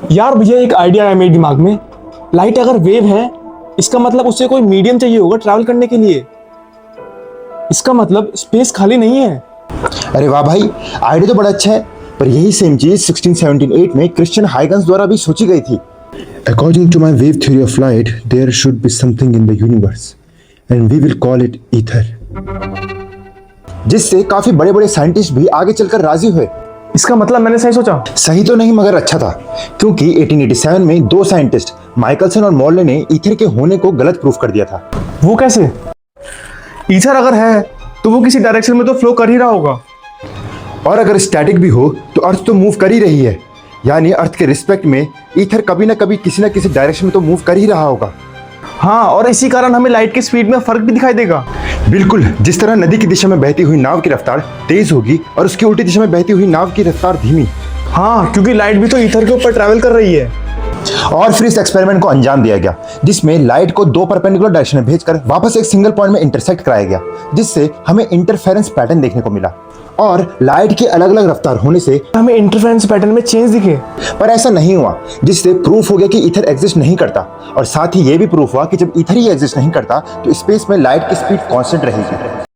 यार भैया एक आइडिया है मेरे दिमाग में। लाइट अगर वेव है, इसका मतलब उसे कोई मीडियम चाहिए होगा ट्रैवल करने के लिए। इसका मतलब स्पेस खाली नहीं है। अरे वाह भाई, आइडिया तो बड़ा अच्छा है, पर यही सेम चीज 1678 में क्रिश्चियन हाइगन्स द्वारा भी सोची गई थी। According to my wave theory of light, there should be something in the universe, and we will call it ether. जिससे काफी बड़े बड़े साइंटिस्ट भी आगे चलकर राजी हुए। इसका मतलब मैंने सही सोचा। सही तो नहीं मगर अच्छा था, क्योंकि 1887 में दो साइंटिस्ट माइकलसन और मॉर्ले ने ईथर के होने को गलत प्रूफ कर दिया था। वो कैसे? ईथर अगर है तो वो किसी डायरेक्शन में तो फ्लो कर ही रहा होगा। और अगर स्टैटिक भी हो तो अर्थ तो मूव कर ही रही है, यानी अर्थ के रिस्पेक्ट में ईथर कभी ना कभी किसी ना किसी डायरेक्शन में तो मूव कर ही रहा होगा। हाँ, और इसी कारण हमें लाइट की स्पीड में फर्क भी दिखाई देगा। बिल्कुल, जिस तरह नदी की दिशा में बहती हुई नाव की रफ्तार तेज होगी और उसकी उल्टी दिशा में बहती हुई नाव की रफ्तार धीमी। हाँ, क्योंकि लाइट भी तो ईथर के ऊपर ट्रैवल कर रही है। और फिर इस एक्सपेरिमेंट को अंजाम दिया गया, जिसमें लाइट को दो परपेंडिकुलर डायरेक्शन में भेजकर वापस एक सिंगल पॉइंट में इंटरसेक्ट कराया गया, जिससे हमें इंटरफेरेंस पैटर्न देखने को मिला। और लाइट की अलग अलग रफ्तार होने से हमें इंटरफेरेंस पैटर्न में चेंज दिखे। पर ऐसा नहीं हुआ, जिससे प्रूफ हो गया कि ईथर एग्जिस्ट नहीं करता। और साथ ही ये भी प्रूफ हुआ कि जब ईथर ही एग्जिस्ट नहीं करता तो स्पेस में लाइट की स्पीड कांस्टेंट रहेगी।